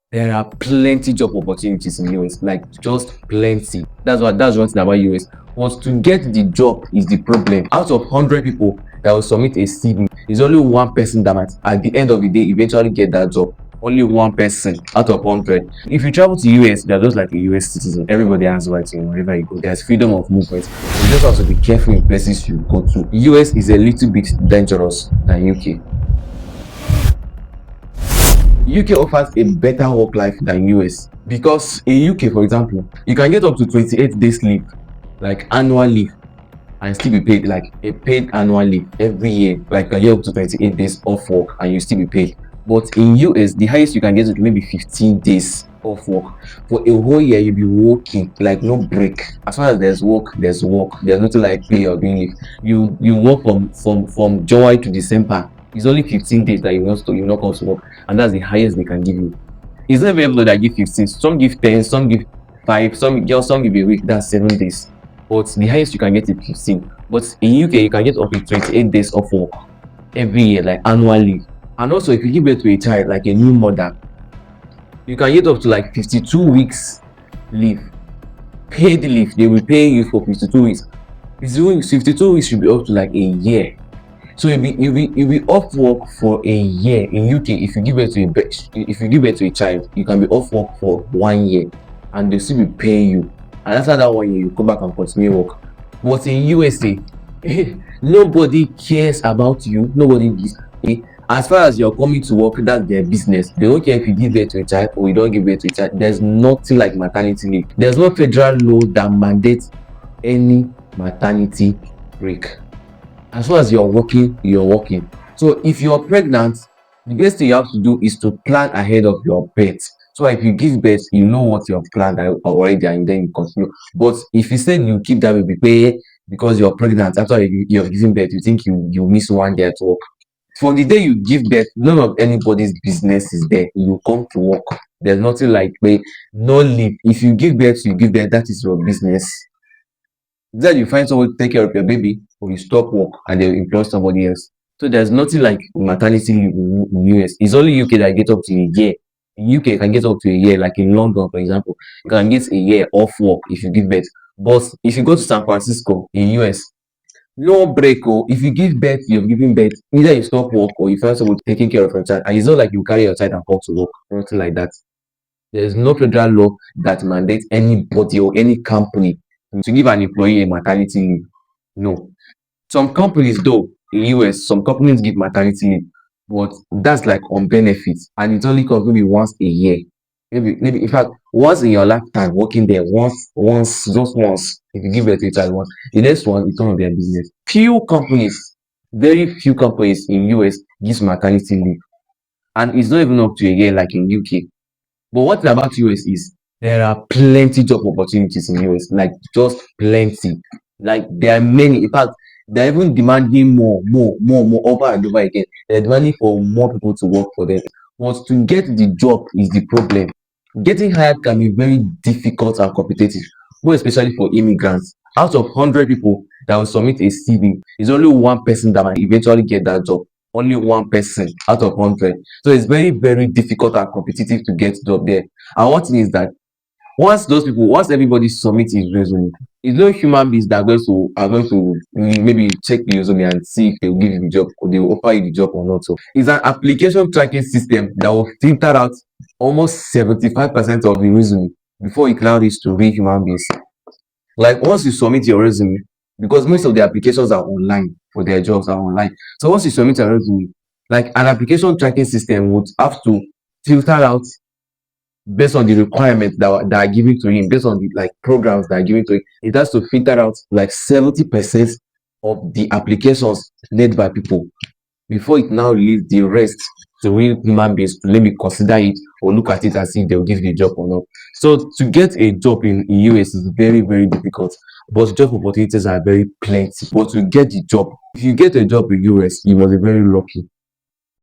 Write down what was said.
There are plenty job opportunities in US, like just plenty. That's one thing about US. But to get the job is the problem. Out of 100 people that will submit a CV, there's only one person that might, at the end of the day, eventually get that job. Only one person out of 100. If you travel to US, you're just like a US citizen. Everybody has rights in wherever you go. There's freedom of movement. You just have to be careful in places you go to. US is a little bit dangerous than UK. UK offers a better work life than US because in UK, for example, you can get up to 28 days leave, like annual leave, and still be paid, like a paid annual leave every year. Like you can get up to 28 days off work and you still be paid. But in US, the highest you can get is maybe 15 days off work. For a whole year, you'll be working, like no break. As far as there's work, there's work. There's nothing like pay or doing leave. You work from July to December. It's only 15 days that you not come to work, and that's the highest they can give you. It's not everybody that give 15. Some give 10, some give 5, some give a week. That's 7 days. But the highest you can get is 15. But in UK, you can get up to 28 days off work every year, like annually. And also, if you give birth to a child, like a new mother, you can get up to like 52 weeks leave, paid leave. They will pay you for 52 weeks. 52 weeks should be up to like a year. So you'll be off work for a year. In UK, if you give birth to a child, you can be off work for 1 year, and they'll still be paying you. And after that 1 year, you come back and continue work. But in USA, nobody cares about you. Nobody gives. As far as you're coming to work, that's their business. They don't care if you give birth to a child or you don't give birth to a child. There's nothing like maternity leave. There's no federal law that mandates any maternity break. As long as you're working, you're working. So if you're pregnant, the best thing you have to do is to plan ahead of your birth. So if you give birth, you know what you have planned already, and then you continue. But if you say you keep that baby because you're pregnant, after you're giving birth, you think you miss 1 day at work. From the day you give birth, none of anybody's business is there. You come to work. There's nothing like pay, no leave. If you give birth, you give birth. That is your business. Then you find someone to take care of your baby, or you stop work and they employ somebody else. So there's nothing like maternity leave in US. It's only UK that get up to a year. In UK, you can get up to a year, like in London, for example. You can get a year off work if you give birth. But if you go to San Francisco in US, no break. Oh, if you give birth, you've given birth. Either you stop work or you find someone taking care of your child. And it's not like you carry your child and come to work. Nothing like that. There is no federal law that mandates anybody or any company to give an employee a maternity leave. No. Some companies, though, in US, some companies give maternity leave, but that's like on benefits, and it only comes maybe once a year. Maybe in fact, once in your lifetime working there, just once. If you give birth to a child once, the next one it's none of their business. Very few companies in US gives maternity leave, and it's not even up to a year like in UK. But what about US is there are plenty job opportunities in US, like just plenty. Like there are many. In fact, they're even demanding more over and over again. They're demanding for more people to work for them. But to get the job is the problem. Getting hired can be very difficult and competitive, more especially for immigrants. Out of 100 people that will submit a CV, there's only one person that might eventually get that job. Only one person out of 100. So it's very, very difficult and competitive to get job there. And one thing is that once everybody submits his resume, it's no human beings that are going to maybe check the resume and see if they will give you the job or they will offer you the job or not. So it's an application tracking system that will filter out almost 75% of the resume before it now reach to real human beings. Like once you submit your resume, because most of the applications are online for their jobs are online. So once you submit your resume, like an application tracking system would have to filter out based on the requirements that are given to him, based on the like programs that are given to him. It has to filter out like 70% of the applications made by people before it now leaves the rest to real human beings to maybe consider it or look at it and see if they'll give the job or not. So to get a job in US is very, very difficult, but job opportunities are very plenty. But to get the job, if you get a job in US, you must be very lucky.